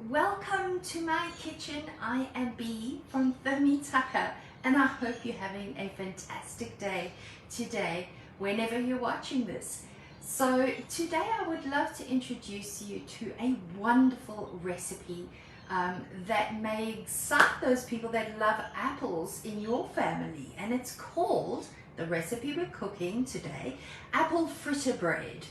Welcome to my kitchen. I am Bee from Thermomix, and I hope you're having a fantastic day today whenever you're watching this. So today I would love to introduce you to a wonderful recipe that may excite those people that love apples in your family, and it's called, the recipe we're cooking today, apple fritter bread.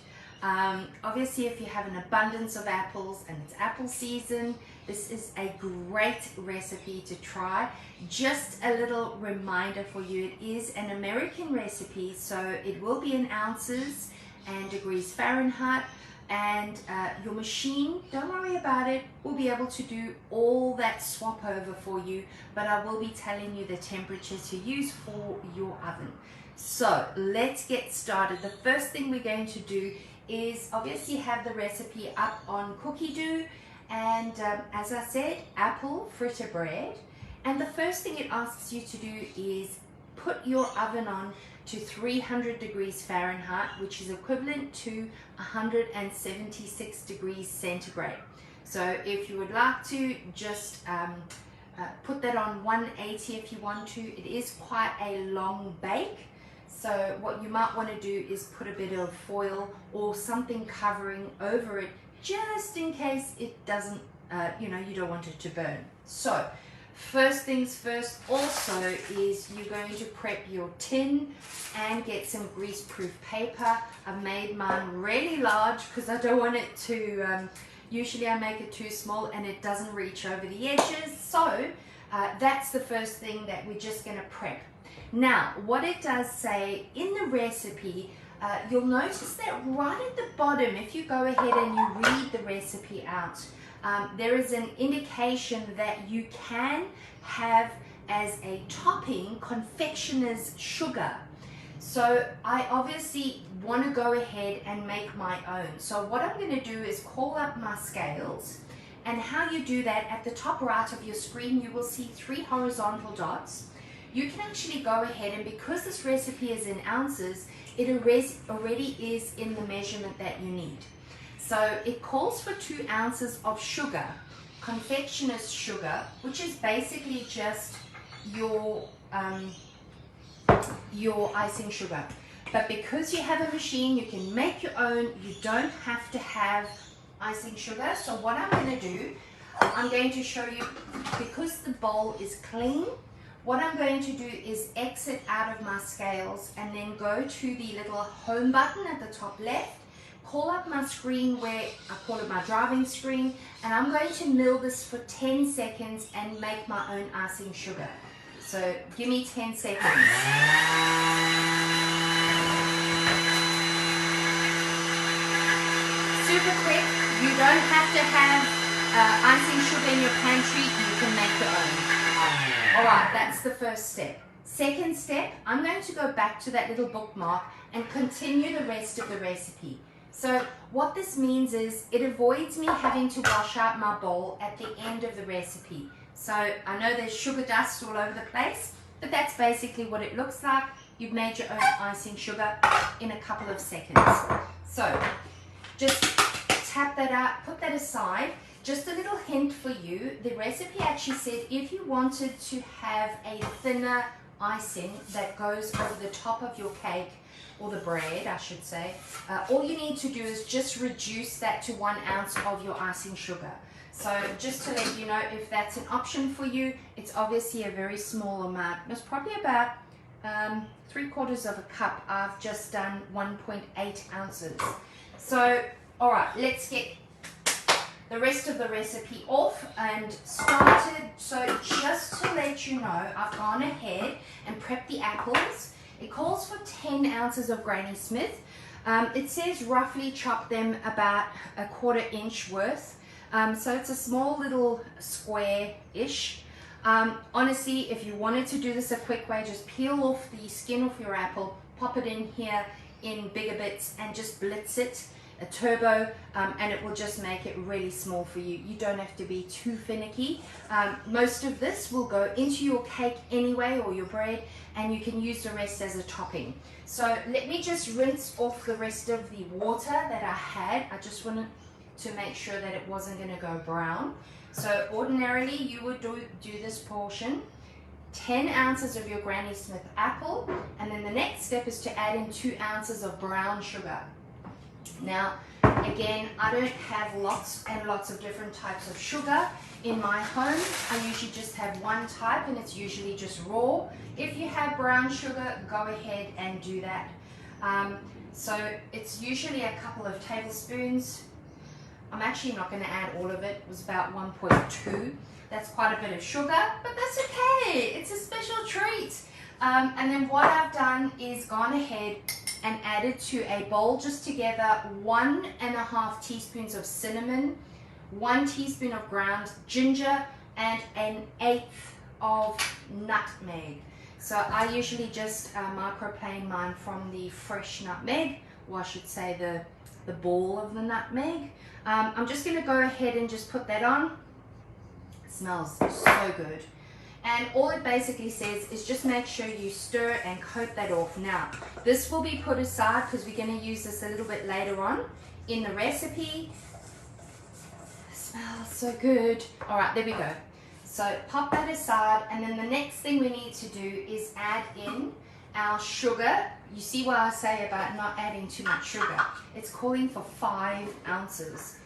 Obviously, if you have an abundance of apples and it's apple season, this is a great recipe to try. Just a little reminder for you, it is an American recipe, so it will be in ounces and degrees Fahrenheit, and your machine, don't worry about it, will be able to do all that swap over for you, but I will be telling you the temperature to use for your oven. So let's get started. The first thing we're going to do is obviously have the recipe up on Cookidoo, and as I said, apple fritter bread. And the first thing it asks you to do is put your oven on to 300 degrees Fahrenheit, which is equivalent to 176 degrees centigrade. So if you would like to just put that on 180 if you want to. It is quite a long bake. So what you might want to do is put a bit of foil or something covering over it, just in case it doesn't, you don't want it to burn. So first things first also is you're going to prep your tin and get some grease-proof paper. I've made mine really large because I don't want it to, usually I make it too small and it doesn't reach over the edges. So that's the first thing that we're just going to prep. Now, what it does say in the recipe, you'll notice that right at the bottom, if you go ahead and you read the recipe out, there is an indication that you can have as a topping confectioner's sugar. So I obviously want to go ahead and make my own. So what I'm going to do is call up my scales, and how you do that, at the top right of your screen, you will see 3 horizontal dots. You can actually go ahead, and because this recipe is in ounces, it already is in the measurement that you need. So it calls for 2 ounces of sugar, confectioner's sugar, which is basically just your icing sugar. But because you have a machine, you can make your own. You don't have to have icing sugar. So what I'm going to do, I'm going to show you, because the bowl is clean, what I'm going to do is exit out of my scales and then go to the little home button at the top left, call up my screen where I call it my driving screen, and I'm going to mill this for 10 seconds and make my own icing sugar. So give me 10 seconds. Super quick. You don't have to have icing sugar in your pantry. You can make your own. Alright, that's the first step. Second step, I'm going to go back to that little bookmark and continue the rest of the recipe. So what this means is it avoids me having to wash out my bowl at the end of the recipe. So I know there's sugar dust all over the place, but that's basically what it looks like. You've made your own icing sugar in a couple of seconds. So just tap that out, put that aside. Just a little hint for you, the recipe actually said if you wanted to have a thinner icing that goes over the top of your cake, or the bread I should say, all you need to do is just reduce that to 1 ounce of your icing sugar. So just to let you know, if that's an option for you, it's obviously a very small amount. It's probably about 3/4 of a cup. I've just done 1.8 ounces. So alright, let's get the rest of the recipe off and started. So just to let you know, I've gone ahead and prepped the apples. It calls for 10 ounces of Granny Smith. It says roughly chop them about 1/4 inch worth. So it's a small little square-ish. Honestly, if you wanted to do this a quick way, just peel off the skin off your apple, pop it in here in bigger bits and just blitz it. A turbo, and it will just make it really small for you. You don't have to be too finicky. Most of this will go into your cake anyway, or your bread, and you can use the rest as a topping. So let me just rinse off the rest of the water that I had. I just want to make sure that it wasn't going to go brown. So ordinarily you would do this portion, 10 ounces of your Granny Smith apple, and then the next step is to add in 2 ounces of brown sugar. Now, again, I don't have lots and lots of different types of sugar in my home. I usually just have one type, and it's usually just raw. If you have brown sugar, go ahead and do that. So it's usually a couple of tablespoons. I'm actually not going to add all of it. It was about 1.2. That's quite a bit of sugar, but that's okay. It's a special treat. And then what I've done is gone ahead and added to a bowl just together 1.5 teaspoons of cinnamon, 1 teaspoon of ground ginger, and 1/8 of nutmeg. So I usually just microplane mine from the fresh nutmeg, or I should say the ball of the nutmeg. I'm just going to go ahead and just put that on. It smells so good. And all it basically says is just make sure you stir and coat that off. Now, this will be put aside because we're going to use this a little bit later on in the recipe. It smells so good. All right, there we go. So pop that aside, and then the next thing we need to do is add in our sugar. You see what I say about not adding too much sugar. It's calling for 5 ounces.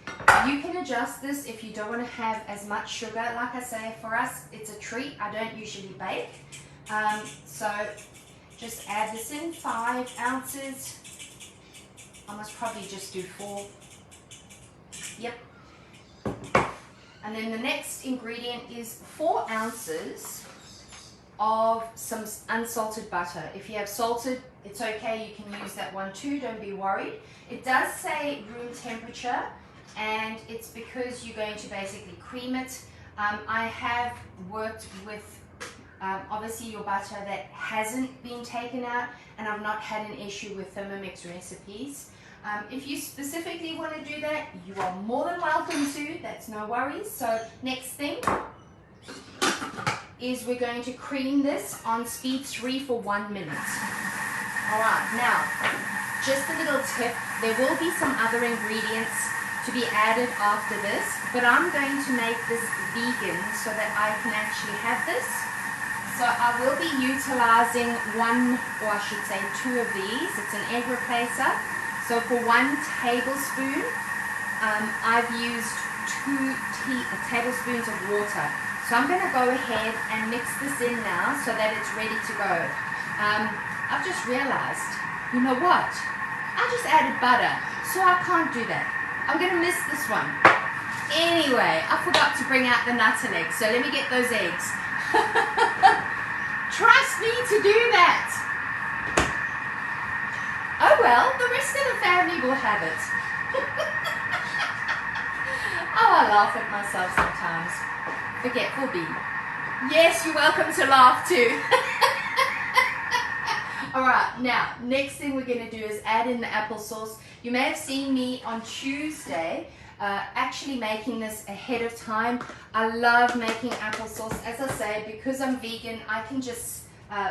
You can adjust this if you don't want to have as much sugar. Like I say, for us, it's a treat. I don't usually bake. So just add this in, 5 ounces. I must probably just do 4. Yep. And then the next ingredient is 4 ounces of some unsalted butter. If you have salted, it's okay. You can use that one too. Don't be worried. It does say room temperature, and it's because you're going to basically cream it. I have worked with obviously your butter that hasn't been taken out, and I've not had an issue with Thermomix recipes. If you specifically want to do that, you are more than welcome to. That's no worries. So next thing is we're going to cream this on speed 3 for 1 minute. All right, now, just a little tip. There will be some other ingredients to be added after this, but I'm going to make this vegan so that I can actually have this. So I will be utilizing 1, or I should say 2 of these. It's an egg replacer. So for 1 tablespoon, I've used 2 tablespoons of water. So I'm going to go ahead and mix this in now so that it's ready to go. I've just realized, you know what? I just added butter, so I can't do that. I'm going to miss this one. Anyway, I forgot to bring out the nuts and eggs, so let me get those eggs. Trust me to do that. Oh well, the rest of the family will have it. Oh, I laugh at myself sometimes. Forgetful bee. Yes, you're welcome to laugh too. Alright, now, next thing we're going to do is add in the applesauce. You may have seen me on Tuesday actually making this ahead of time. I love making applesauce. As I say, because I'm vegan, I can just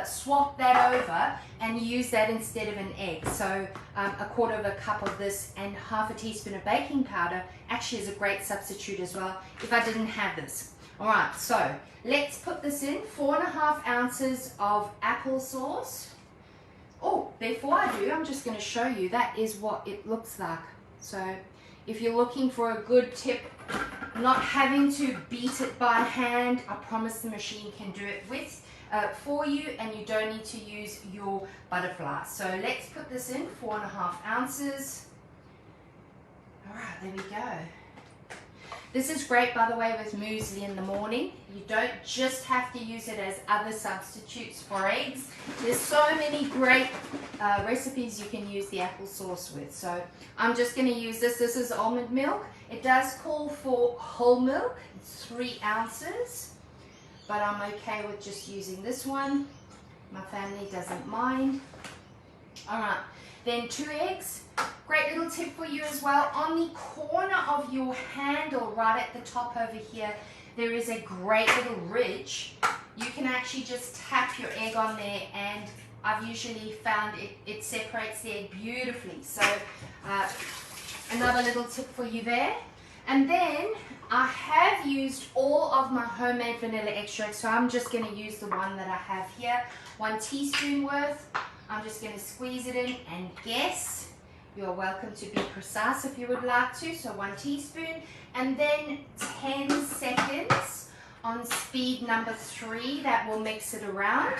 swap that over and use that instead of an egg. So 1/4 cup of this and 1/2 teaspoon of baking powder actually is a great substitute as well if I didn't have this. Alright, so let's put this in. 4.5 ounces of applesauce. Oh, before I do, I'm just going to show you that is what it looks like. So if you're looking for a good tip, not having to beat it by hand, I promise the machine can do it for you, and you don't need to use your butterfly. So let's put this in, 4.5 ounces. All right, there we go. This is great, by the way, with muesli in the morning. You don't just have to use it as other substitutes for eggs. There's so many great recipes you can use the applesauce with. So I'm just going to use this. This is almond milk. It does call for whole milk. It's 3 ounces. But I'm okay with just using this one. My family doesn't mind. All right, then 2 eggs. Great little tip for you as well. On the corner of your handle, right at the top over here, there is a great little ridge. You can actually just tap your egg on there, and I've usually found it separates the egg beautifully. So another little tip for you there. And then I have used all of my homemade vanilla extract, so I'm just going to use the one that I have here. 1 teaspoon worth. I'm just going to squeeze it in and guess. You're welcome to be precise if you would like to. So 1 teaspoon. And then 10 seconds on speed number 3. That will mix it around.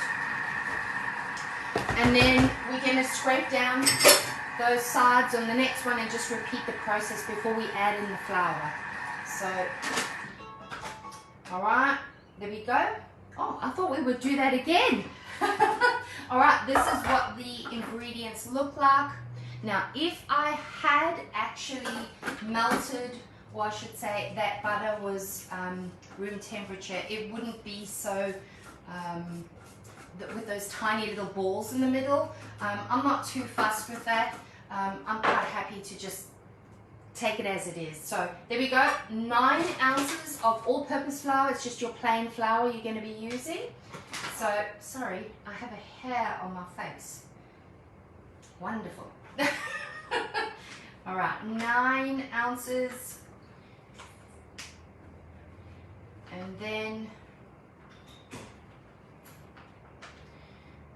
And then we're going to scrape down those sides on the next one and just repeat the process before we add in the flour. So, alright, there we go. Oh, I thought we would do that again. Alright, this is what the ingredients look like. Now, if I had actually melted, or I should say that butter was room temperature, it wouldn't be so with those tiny little balls in the middle. I'm not too fussed with that. I'm quite happy to just take it as it is. So there we go, 9 ounces of all-purpose flour. It's just your plain flour you're going to be using. So, sorry, I have a hair on my face. Wonderful. All right, 9 ounces. And then,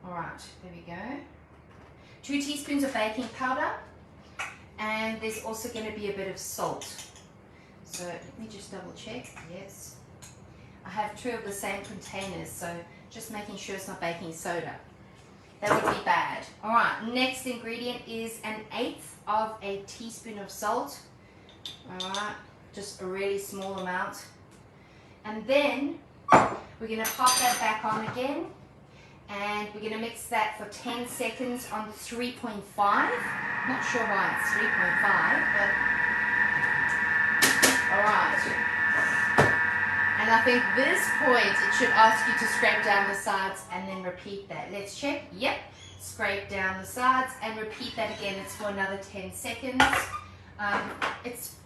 all right, there we go. 2 teaspoons of baking powder. And there's also going to be a bit of salt. So let me just double check. Yes. I have 2 of the same containers, so just making sure it's not baking soda. That would be bad. Alright, next ingredient is 1/8 of a teaspoon of salt. Alright, just a really small amount. And then we're going to pop that back on again. And we're going to mix that for 10 seconds on 3.5. Not sure why it's 3.5, but alright. And I think this point, it should ask you to scrape down the sides and then repeat that. Let's check. Yep. Scrape down the sides and repeat that again. It's for another 10 seconds.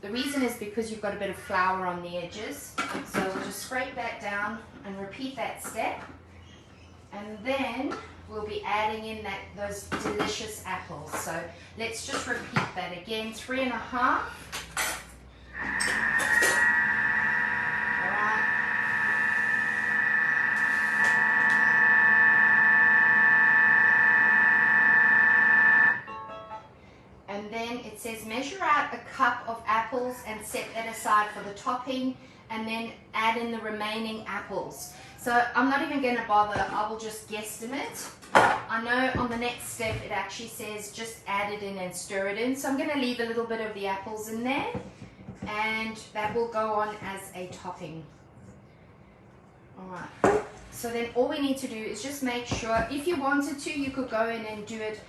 The reason is because you've got a bit of flour on the edges. So we'll just scrape that down and repeat that step. And then we'll be adding in those delicious apples. So let's just repeat that again. 3.5. Alright. And then it says measure out a cup of apples and set that aside for the topping, and then add in the remaining apples. So I'm not even going to bother, I will just guesstimate. I know on the next step it actually says just add it in and stir it in. So I'm going to leave a little bit of the apples in there, and that will go on as a topping. Alright, so then all we need to do is just make sure, if you wanted to, you could go in and do it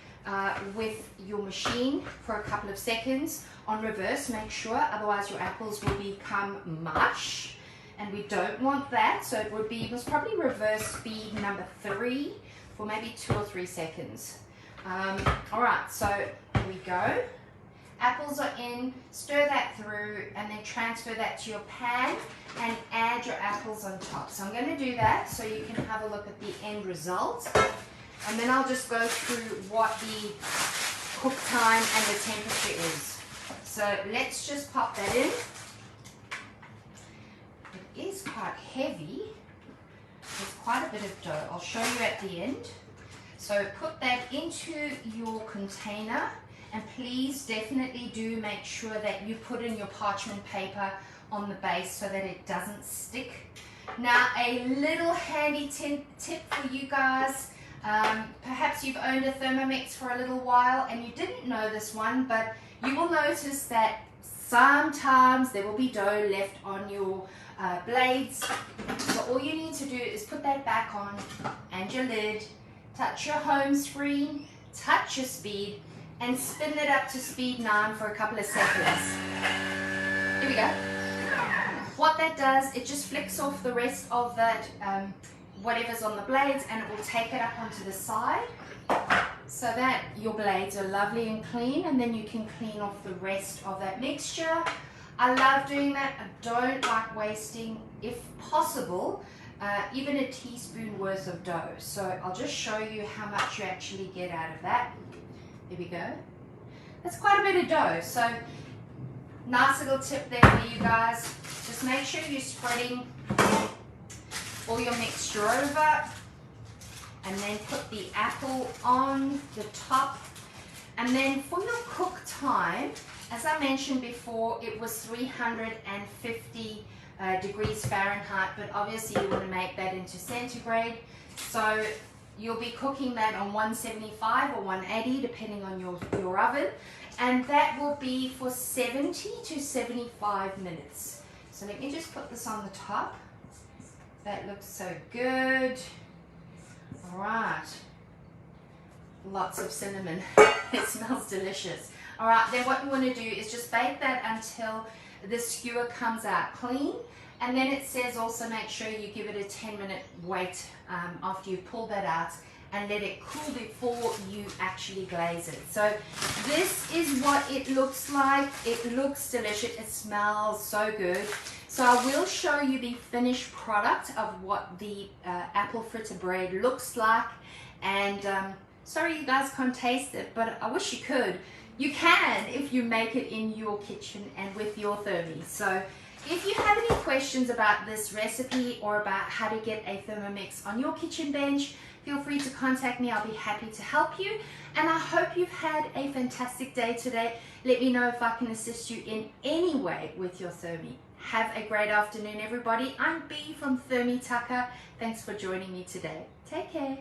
with your machine for a couple of seconds on reverse, make sure, otherwise your apples will become mush. And we don't want that, so it was probably reverse speed number 3 for maybe 2 or 3 seconds. Alright, so here we go. Apples are in, stir that through, and then transfer that to your pan and add your apples on top. So I'm going to do that so you can have a look at the end result. And then I'll just go through what the cook time and the temperature is. So let's just pop that in. It is quite heavy. There's quite a bit of dough. I'll show you at the end. So put that into your container, and please definitely do make sure that you put in your parchment paper on the base so that it doesn't stick. Now, a little handy tip for you guys. Perhaps you've owned a Thermomix for a little while and you didn't know this one, but you will notice that sometimes there will be dough left on your blades. So all you need to do is put that back on and your lid, touch your home screen, touch your speed, and spin it up to speed 9 for a couple of seconds. Here we go. What that does, it just flicks off the rest of that whatever's on the blades, and it will take it up onto the side so that your blades are lovely and clean, and then you can clean off the rest of that mixture. I love doing that. I don't like wasting, if possible, even a teaspoon worth of dough. So I'll just show you how much you actually get out of that. There we go. That's quite a bit of dough. So nice little tip there for you guys. Just make sure you're spreading all your mixture over, and then put the apple on the top. And then for your cook time, as I mentioned before, it was 350 degrees Fahrenheit, but obviously you want to make that into centigrade. So you'll be cooking that on 175 or 180 depending on your oven, and that will be for 70 to 75 minutes. So let me just put this on the top. That looks so good. All right, lots of cinnamon. It smells delicious. All right, then what you want to do is just bake that until the skewer comes out clean. And then it says also make sure you give it a 10-minute wait after you pull that out, and let it cool before you actually glaze it. So this is what it looks like. It looks delicious. It smells so good. So I will show you the finished product of what the apple fritter bread looks like. And sorry you guys can't taste it, but I wish you could. You can if you make it in your kitchen and with your Thermomix. So if you have any questions about this recipe or about how to get a Thermomix on your kitchen bench, feel free to contact me. I'll be happy to help you. And I hope you've had a fantastic day today. Let me know if I can assist you in any way with your Thermi. Have a great afternoon, everybody. I'm Bea from Thermi Tucker. Thanks for joining me today. Take care.